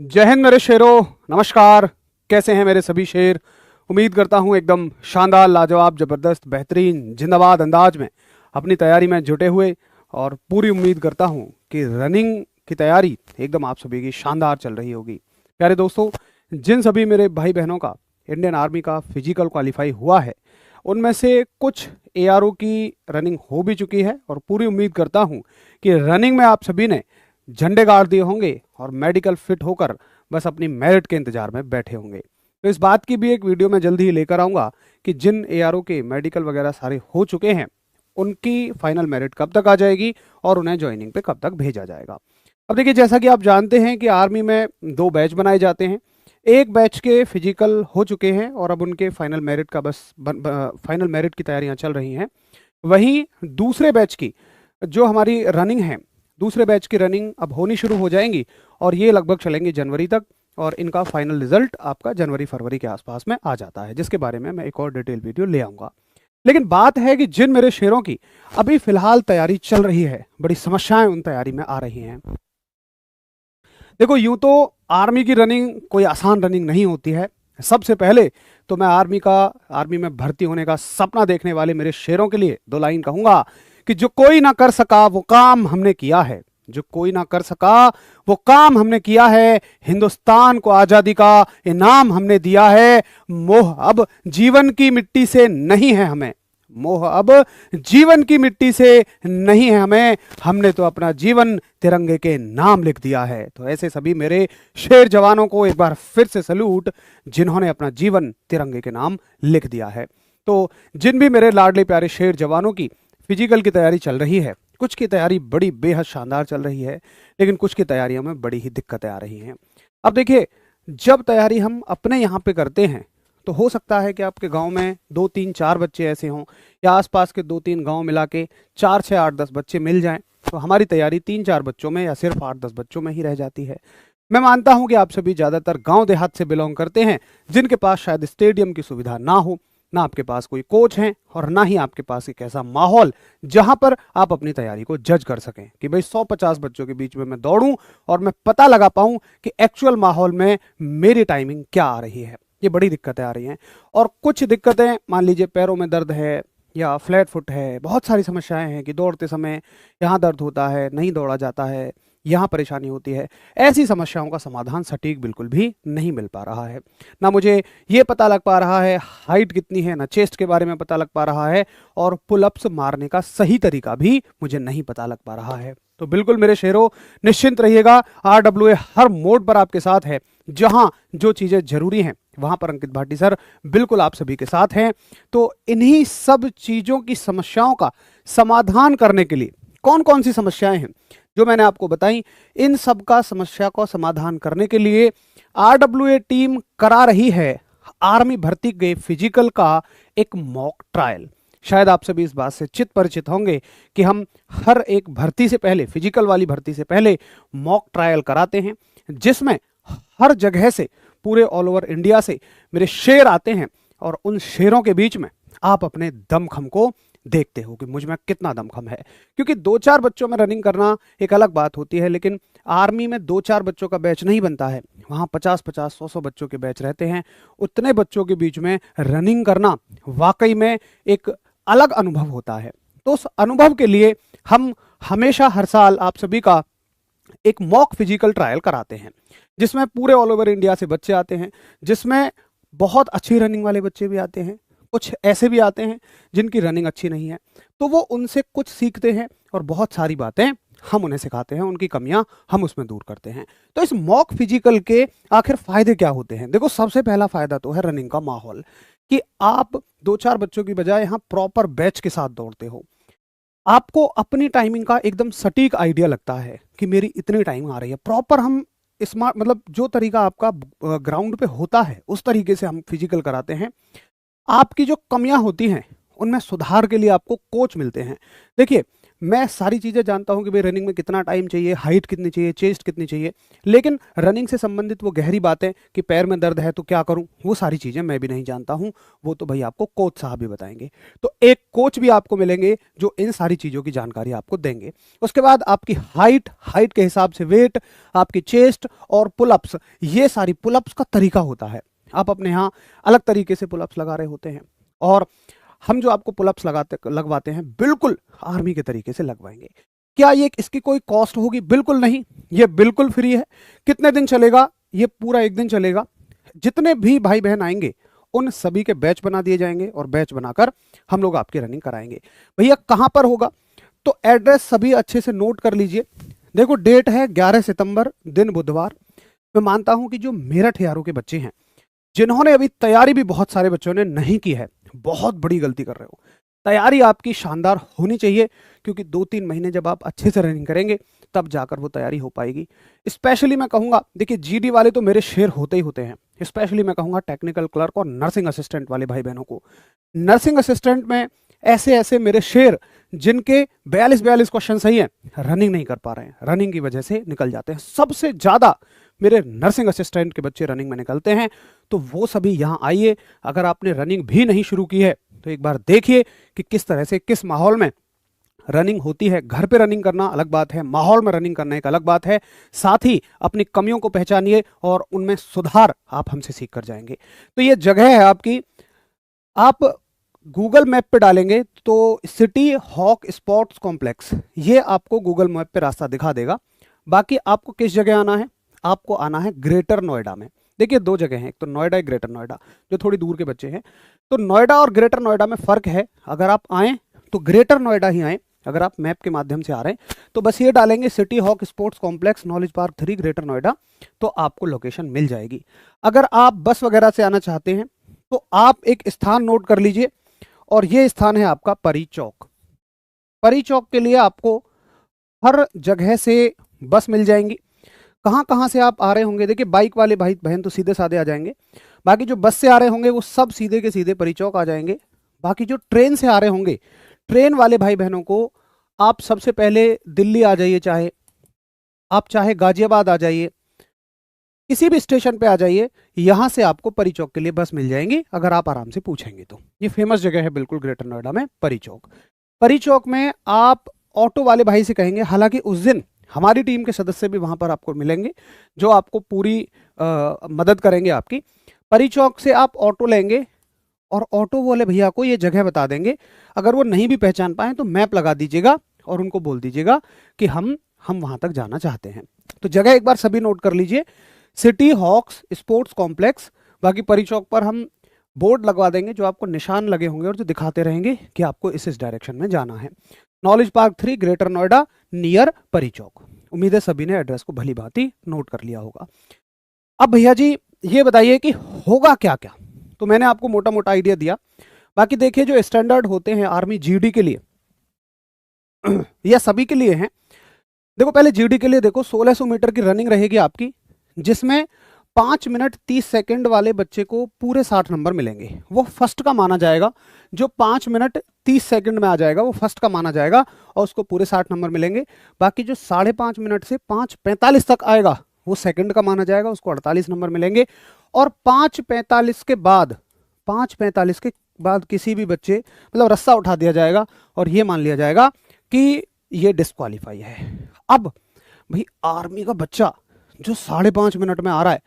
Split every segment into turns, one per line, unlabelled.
जय हिंद मेरे शेरों, नमस्कार। कैसे हैं मेरे सभी शेर? उम्मीद करता हूं एकदम शानदार, लाजवाब, जबरदस्त, बेहतरीन, जिंदाबाद अंदाज में अपनी तैयारी में जुटे हुए, और पूरी उम्मीद करता हूं कि रनिंग की तैयारी एकदम आप सभी की शानदार चल रही होगी। प्यारे दोस्तों, जिन सभी मेरे भाई बहनों का इंडियन आर्मी का फिजिकल क्वालिफाई हुआ है, उनमें से कुछ एआरओ की रनिंग हो भी चुकी है, और पूरी उम्मीद करता हूं कि रनिंग में आप सभी ने झंडे गाड़ दिए होंगे और मेडिकल फिट होकर बस अपनी मेरिट के इंतजार में बैठे होंगे। तो इस बात की भी एक वीडियो मैं जल्दी ही लेकर आऊंगा कि जिन एआरओ के मेडिकल वगैरह सारे हो चुके हैं, उनकी फाइनल मेरिट कब तक आ जाएगी और उन्हें ज्वाइनिंग पे कब तक भेजा जाएगा। अब देखिए, जैसा कि आप जानते हैं कि आर्मी में 2 बैच बनाए जाते हैं। एक बैच के फिजिकल हो चुके हैं और अब उनके फाइनल मेरिट का फाइनल मेरिट की तैयारियां चल रही हैं। वहीं दूसरे बैच की जो हमारी रनिंग है, दूसरे बैच की रनिंग अब होनी शुरू हो जाएंगी, और ये लगभग चलेंगी जनवरी तक, और इनका फाइनल रिजल्ट आपका जनवरी फरवरी के आसपास में आ जाता है, जिसके बारे में मैं एक और डिटेल वीडियो ले आऊंगा। लेकिन बात है कि जिन मेरे शेरों की अभी फिलहाल तैयारी चल रही है, बड़ी समस्याएं उन तैयारी में आ रही हैं। देखो, यूं तो आर्मी की रनिंग कोई आसान रनिंग नहीं होती है। सबसे पहले तो मैं आर्मी में भर्ती होने का सपना देखने वाले मेरे शेरों के लिए 2 लाइन कहूंगा कि जो कोई ना कर सका वो काम हमने किया है। जो कोई ना कर सका वो काम हमने किया है। हिंदुस्तान को आजादी का इनाम हमने दिया है। मोह अब जीवन की मिट्टी से नहीं है हमें। मोह अब जीवन की मिट्टी से नहीं है हमें। हमने तो अपना जीवन तिरंगे के नाम लिख दिया है। तो ऐसे सभी मेरे शेर जवानों को एक बार फिर से सल्यूट, जिन्होंने अपना जीवन तिरंगे के नाम लिख दिया है। तो जिन भी मेरे लाडले प्यारे शेर जवानों की फिजिकल की तैयारी चल रही है, कुछ की तैयारी बड़ी बेहद शानदार चल रही है, लेकिन कुछ की तैयारियों में बड़ी ही दिक्कतें आ रही हैं। अब देखिए, जब तैयारी हम अपने यहाँ पे करते हैं तो हो सकता है कि आपके गांव में 2 3 4 बच्चे ऐसे हों, या आसपास के 2 3 गांव मिला के 4 6 8 10 बच्चे मिल जाएं, तो हमारी तैयारी 3 4 बच्चों में या सिर्फ 8 10 बच्चों में ही रह जाती है। मैं मानता हूं कि आप सभी ज़्यादातर गांव देहात से बिलोंग करते हैं, जिनके पास शायद स्टेडियम की सुविधा ना हो, ना आपके पास कोई कोच है, और ना ही आपके पास एक ऐसा माहौल जहां पर आप अपनी तैयारी को जज कर सकें कि भाई 100-50 बच्चों के बीच में मैं दौड़ूं और मैं पता लगा पाऊं कि एक्चुअल माहौल में मेरी टाइमिंग क्या आ रही है। ये बड़ी दिक्कतें आ रही हैं। और कुछ दिक्कतें, मान लीजिए पैरों में दर्द है या फ्लैट फुट है, बहुत सारी समस्याएं हैं कि दौड़ते समय यहाँ दर्द होता है, नहीं दौड़ा जाता है, यहाँ परेशानी होती है। ऐसी समस्याओं का समाधान सटीक बिल्कुल भी नहीं मिल पा रहा है। ना मुझे ये पता लग पा रहा है हाइट कितनी है, ना चेस्ट के बारे में पता लग पा रहा है, और पुलअप्स मारने का सही तरीका भी मुझे नहीं पता लग पा रहा है। तो बिल्कुल मेरे शेरों, निश्चिंत रहिएगा, RWA हर मोड पर आपके साथ है। जहां जो चीजें जरूरी हैं वहां पर अंकित भाटी सर बिल्कुल आप सभी के साथ हैं। तो इन्हीं सब चीजों की समस्याओं का समाधान करने के लिए कौन कौन सी समस्याएं हैं जो मैंने आपको बताई, इन सब का समस्या को समाधान करने के लिए RWA टीम करा रही है आर्मी भर्ती के फिजिकल का एक मॉक ट्रायल। शायद आप सभी इस बात से चित परिचित होंगे कि हम हर एक भर्ती से पहले, फिजिकल वाली भर्ती से पहले मॉक ट्रायल कराते हैं, जिसमें हर जगह से, पूरे ऑल ओवर इंडिया से मेरे शेर आते हैं, और उन शेरों के बीच में आप अपने दमखम को देखते हो कि मुझ में कितना दमखम है। क्योंकि 2-4 बच्चों में रनिंग करना एक अलग बात होती है, लेकिन आर्मी में 2-4 बच्चों का बैच नहीं बनता है। वहाँ 50-50, 100-100 बच्चों के बैच रहते हैं। उतने बच्चों के बीच में रनिंग करना वाकई में एक अलग अनुभव होता है। तो उस अनुभव के लिए हम हमेशा, हर साल आप सभी का एक मॉक फिजिकल ट्रायल कराते हैं, जिसमें पूरे ऑल ओवर इंडिया से बच्चे आते हैं, जिसमें बहुत अच्छी रनिंग वाले बच्चे भी आते हैं, कुछ ऐसे भी आते हैं जिनकी रनिंग अच्छी नहीं है। तो वो उनसे कुछ सीखते हैं और बहुत सारी बातें हम उन्हें सिखाते हैं, उनकी कमियां हम उसमें दूर करते हैं। तो इस मॉक फिजिकल के आखिर फायदे क्या होते हैं? देखो, सबसे पहला फायदा तो है रनिंग का माहौल, कि आप 2-4 बच्चों की बजाय यहाँ प्रॉपर बैच के साथ दौड़ते हो। आपको अपनी टाइमिंग का एकदम सटीक आइडिया लगता है कि मेरी इतनी टाइमिंग आ रही है। प्रॉपर हम स्मार्ट, मतलब जो तरीका आपका ग्राउंड पे होता है उस तरीके से हम फिजिकल कराते हैं। आपकी जो कमियां होती हैं उनमें सुधार के लिए आपको कोच मिलते हैं। देखिए, मैं सारी चीज़ें जानता हूँ कि भाई रनिंग में कितना टाइम चाहिए, हाइट कितनी चाहिए, चेस्ट कितनी चाहिए, लेकिन रनिंग से संबंधित वो गहरी बातें कि पैर में दर्द है तो क्या करूँ, वो सारी चीज़ें मैं भी नहीं जानता हूँ। वो तो भाई आपको कोच साहब ही बताएंगे। तो एक कोच भी आपको मिलेंगे जो इन सारी चीज़ों की जानकारी आपको देंगे। उसके बाद आपकी हाइट के हिसाब से वेट, आपकी चेस्ट और पुलअप्स, ये सारी पुलअप्स का तरीका होता है। आप अपने यहाँ अलग तरीके से पुलअप्स लगा रहे होते हैं, और हम जो आपको पुलअप्स लगवाते हैं बिल्कुल आर्मी के तरीके से लगवाएंगे। क्या ये इसकी कोई कॉस्ट होगी? बिल्कुल नहीं, ये बिल्कुल फ्री है। कितने दिन चलेगा? ये पूरा एक दिन चलेगा। जितने भी भाई बहन आएंगे उन सभी के बैच बना दिए जाएंगे, और बैच बनाकर हम लोग आपकी रनिंग कराएंगे। भैया कहाँ पर होगा? तो एड्रेस सभी अच्छे से नोट कर लीजिए। देखो, डेट है 11 सितंबर, दिन बुधवार। मैं मानता हूं कि जो मेरठ यारों के बच्चे हैं, जिन्होंने अभी तैयारी भी बहुत सारे बच्चों ने नहीं की है, बहुत बड़ी गलती कर रहे हो। तैयारी आपकी शानदार होनी चाहिए, क्योंकि 2-3 महीने जब आप अच्छे से रनिंग करेंगे तब जाकर वो तैयारी हो पाएगी। स्पेशली मैं कहूँगा, देखिए जीडी वाले तो मेरे शेर होते ही होते हैं। स्पेशली मैं कहूँगा टेक्निकल क्लर्क और नर्सिंग असिस्टेंट वाले भाई बहनों को। नर्सिंग असिस्टेंट में ऐसे ऐसे मेरे शेर जिनके 42 क्वेश्चन सही है, रनिंग नहीं कर पा रहे हैं, रनिंग की वजह से निकल जाते हैं। सबसे ज़्यादा मेरे नर्सिंग असिस्टेंट के बच्चे रनिंग में निकलते हैं। तो वो सभी यहाँ आइए। अगर आपने रनिंग भी नहीं शुरू की है तो एक बार देखिए कि किस तरह से, किस माहौल में रनिंग होती है। घर पे रनिंग करना अलग बात है, माहौल में रनिंग करना एक अलग बात है। साथ ही अपनी कमियों को पहचानिए और उनमें सुधार आप हमसे सीख कर जाएंगे। तो ये जगह है आपकी। आप गूगल मैप पे डालेंगे तो सिटी हॉक स्पोर्ट्स कॉम्प्लेक्स, ये आपको गूगल मैप पे रास्ता दिखा देगा। बाकी आपको किस जगह आना है? आपको आना है ग्रेटर नोएडा में। देखिए 2 जगह हैं, एक तो नोएडा, एक ग्रेटर नोएडा, जो थोड़ी दूर के बच्चे हैं। तो नोएडा और ग्रेटर नोएडा में फ़र्क है। अगर आप आएँ तो ग्रेटर नोएडा ही आएँ। अगर आप मैप के माध्यम से आ रहे हैं तो बस ये डालेंगे City Hawk Sports Complex, Knowledge Park 3, Greater Noida, तो आपको लोकेशन मिल जाएगी। अगर आप बस वगैरह से आना चाहते हैं तो आप एक स्थान नोट कर लीजिए, और ये स्थान है आपका परी चौक। परी चौक के लिए आपको हर जगह से बस मिल जाएंगी। कहाँ कहाँ से आप आ रहे होंगे? देखिए बाइक वाले भाई बहन तो सीधे साधे आ जाएंगे। बाकी जो बस से आ रहे होंगे वो सब सीधे के सीधे परी चौक आ जाएंगे। बाकी जो ट्रेन से आ रहे होंगे, ट्रेन वाले भाई बहनों को आप सबसे पहले दिल्ली आ जाइए, चाहे गाजियाबाद आ जाइए, किसी भी स्टेशन पे आ जाइए। यहाँ से आपको परी चौक के लिए बस मिल जाएंगी, अगर आप आराम से पूछेंगे तो। ये फेमस जगह है बिल्कुल ग्रेटर नोएडा में, परी चौक। परी चौक में आप ऑटो वाले भाई से कहेंगे, हालांकि उस दिन हमारी टीम के सदस्य भी वहां पर आपको मिलेंगे जो आपको पूरी मदद करेंगे आपकी। परी चौक से आप ऑटो लेंगे और ऑटो वाले भैया को ये जगह बता देंगे। अगर वो नहीं भी पहचान पाए तो मैप लगा दीजिएगा और उनको बोल दीजिएगा कि हम वहां तक जाना चाहते हैं। तो जगह एक बार सभी नोट कर लीजिए, सिटी हॉक्स स्पोर्ट्स कॉम्प्लेक्स। बाकी परी चौक पर हम बोर्ड लगवा देंगे जो आपको निशान लगे होंगे और जो दिखाते रहेंगे कि आपको इस डायरेक्शन में जाना है। Knowledge Park 3, Greater Noida, near परी चौक। उम्मीद है सभी ने एड्रेस को भली भांति नोट कर लिया होगा। अब भैया जी ये बताइए कि होगा क्या क्या। तो मैंने आपको मोटा मोटा आइडिया दिया। बाकी देखिए जो स्टैंडर्ड होते हैं आर्मी जीडी के लिए या सभी के लिए हैं। देखो पहले जीडी के लिए देखो 1600 मीटर की रनिंग रहेगी आपकी, जिसमें 5 मिनट 30 सेकंड वाले बच्चे को पूरे 60 नंबर मिलेंगे। वो फर्स्ट का माना जाएगा। जो 5 मिनट 30 सेकंड में आ जाएगा वो फर्स्ट का माना जाएगा और उसको पूरे 60 नंबर मिलेंगे। बाकी जो 5.5 मिनट से 5:45 तक आएगा वो सेकंड का माना जाएगा, उसको 48 नंबर मिलेंगे। और 5:45 के बाद, 5:45 के बाद किसी भी बच्चे मतलब रस्सा उठा दिया जाएगा और ये मान लिया जाएगा कि ये डिस्क्वालीफाई है। अब भाई आर्मी का बच्चा जो 5.5 मिनट में आ रहा है,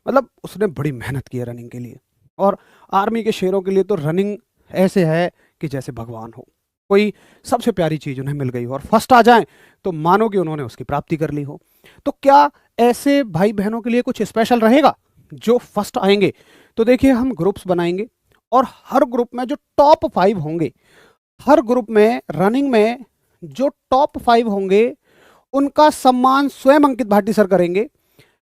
मतलब उसने बड़ी मेहनत की है रनिंग के लिए। और आर्मी के शेरों के लिए तो रनिंग ऐसे है कि जैसे भगवान हो, कोई सबसे प्यारी चीज़ उन्हें मिल गई हो और फर्स्ट आ जाएं तो मानो कि उन्होंने उसकी प्राप्ति कर ली हो। तो क्या ऐसे भाई बहनों के लिए कुछ स्पेशल रहेगा जो फर्स्ट आएंगे? तो देखिए हम ग्रुप्स बनाएंगे और हर ग्रुप में जो टॉप 5 होंगे, हर ग्रुप में रनिंग में जो टॉप 5 होंगे उनका सम्मान स्वयं अंकित भाटी सर करेंगे।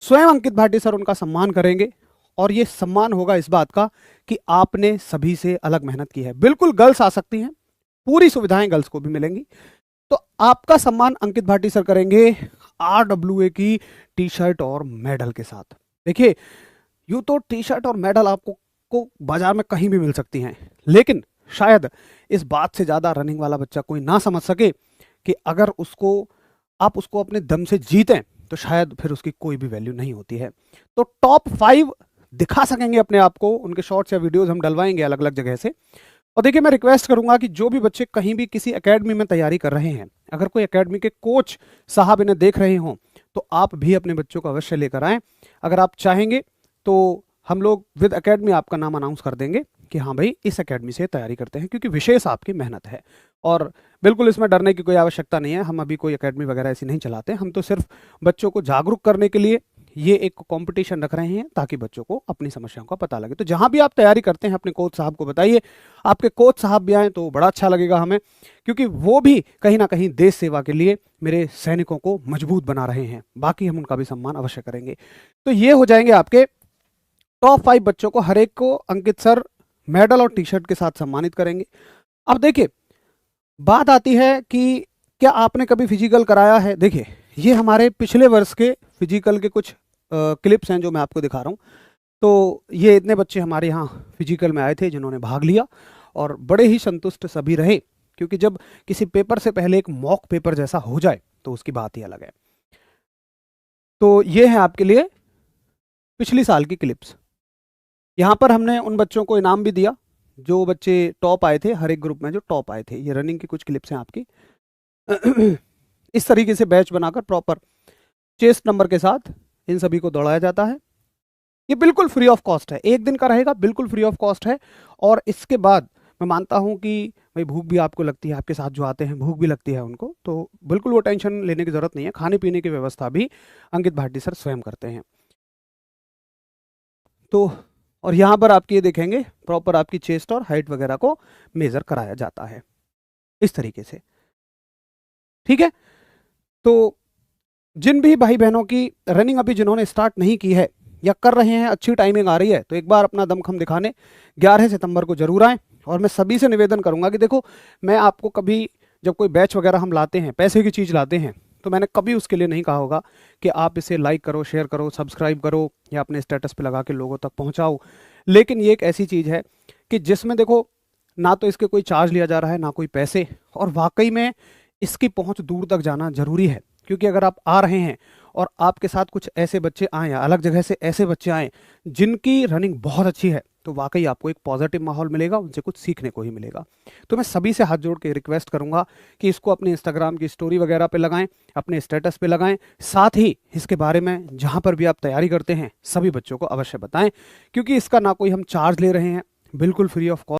स्वयं अंकित भाटी सर उनका सम्मान करेंगे और ये सम्मान होगा इस बात का कि आपने सभी से अलग मेहनत की है। बिल्कुल गर्ल्स आ सकती हैं, पूरी सुविधाएं गर्ल्स को भी मिलेंगी। तो आपका सम्मान अंकित भाटी सर करेंगे RWA की टी शर्ट और मेडल के साथ। देखिए यूं तो टी शर्ट और मेडल आपको बाजार में कहीं भी मिल सकती हैं, लेकिन शायद इस बात से ज़्यादा रनिंग वाला बच्चा कोई ना समझ सके कि अगर आप उसको अपने दम से जीतें तो शायद फिर उसकी कोई भी वैल्यू नहीं होती है। तो टॉप 5 दिखा सकेंगे अपने आप को, उनके शॉर्ट्स या वीडियोस हम डलवाएंगे अलग अलग जगह से। और देखिए, मैं रिक्वेस्ट करूंगा कि जो भी बच्चे कहीं भी किसी एकेडमी में तैयारी कर रहे हैं, अगर कोई एकेडमी के कोच साहब इन्हें देख रहे हों तो आप भी अपने बच्चों को अवश्य लेकर आएँ। अगर आप चाहेंगे तो हम लोग विद एकेडमी आपका नाम अनाउंस कर देंगे कि हाँ भाई, इस एकेडमी से तैयारी करते हैं, क्योंकि विशेष आपकी मेहनत है। और बिल्कुल इसमें डरने की कोई आवश्यकता नहीं है। हम अभी कोई एकेडमी वगैरह ऐसी नहीं चलाते, हम तो सिर्फ बच्चों को जागरूक करने के लिए ये एक कंपटीशन रख रहे हैं, ताकि बच्चों को अपनी समस्याओं का पता लगे। तो जहां भी आप तैयारी करते हैं अपने कोच साहब को बताइए, आपके कोच साहब भी आए तो बड़ा अच्छा लगेगा हमें, क्योंकि वो भी कहीं ना कहीं देश सेवा के लिए मेरे सैनिकों को मजबूत बना रहे हैं। बाकी हम उनका भी सम्मान अवश्य करेंगे। तो ये हो जाएंगे आपके टॉप 5 बच्चों को, हर एक को अंकित सर मेडल और टी शर्ट के साथ सम्मानित करेंगे। अब देखिए, बात आती है कि क्या आपने कभी फिजिकल कराया है। देखिए, ये हमारे पिछले वर्ष के फिजिकल के कुछ क्लिप्स हैं जो मैं आपको दिखा रहा हूँ। तो ये इतने बच्चे हमारे यहाँ फिजिकल में आए थे जिन्होंने भाग लिया, और बड़े ही संतुष्ट सभी रहे, क्योंकि जब किसी पेपर से पहले एक मॉक पेपर जैसा हो जाए तो उसकी बात ही अलग है। तो ये है आपके लिए पिछली साल की क्लिप्स। यहाँ पर हमने उन बच्चों को इनाम भी दिया जो बच्चे टॉप आए थे, हर एक ग्रुप में जो टॉप आए थे। ये रनिंग की कुछ क्लिप्स हैं आपकी। इस तरीके से बैच बनाकर प्रॉपर चेस्ट नंबर के साथ इन सभी को दौड़ाया जाता है। ये बिल्कुल फ्री ऑफ कॉस्ट है, एक दिन का रहेगा, बिल्कुल फ्री ऑफ कॉस्ट है। और इसके बाद मैं मानता हूं कि भाई भूख भी आपको लगती है, आपके साथ जो आते हैं भूख भी लगती है उनको, तो बिल्कुल वो टेंशन लेने की जरूरत नहीं है। खाने पीने की व्यवस्था भी अंकित भाटी सर स्वयं करते हैं। तो और यहाँ पर आपकी ये देखेंगे प्रॉपर आपकी चेस्ट और हाइट वगैरह को मेजर कराया जाता है इस तरीके से। ठीक है, तो जिन भी भाई बहनों की रनिंग अभी जिन्होंने स्टार्ट नहीं की है या कर रहे हैं, अच्छी टाइमिंग आ रही है, तो एक बार अपना दमखम दिखाने 11 सितंबर को जरूर आएँ। और मैं सभी से निवेदन करूंगा कि देखो, मैं आपको कभी जब कोई बैच वगैरह हम लाते हैं, पैसे की चीज़ लाते हैं, तो मैंने कभी उसके लिए नहीं कहा होगा कि आप इसे लाइक करो, शेयर करो, सब्सक्राइब करो या अपने स्टेटस पे लगा के लोगों तक पहुंचाओ। लेकिन ये एक ऐसी चीज़ है कि जिसमें देखो, ना तो इसके कोई चार्ज लिया जा रहा है, ना कोई पैसे, और वाकई में इसकी पहुंच दूर तक जाना जरूरी है। क्योंकि अगर आप आ रहे हैं और आपके साथ कुछ ऐसे बच्चे आए या अलग जगह से ऐसे बच्चे आए जिनकी रनिंग बहुत अच्छी है, तो वाकई आपको एक पॉजिटिव माहौल मिलेगा, उनसे कुछ सीखने को ही मिलेगा। तो मैं सभी से हाथ जोड़ के रिक्वेस्ट करूंगा कि इसको अपने इंस्टाग्राम की स्टोरी वगैरह पे लगाएं, अपने स्टेटस पे लगाएं, साथ ही इसके बारे में जहां पर भी आप तैयारी करते हैं सभी बच्चों को अवश्य बताएं, क्योंकि इसका ना कोई हम चार्ज ले रहे हैं, बिल्कुल फ्री ऑफ कॉस्ट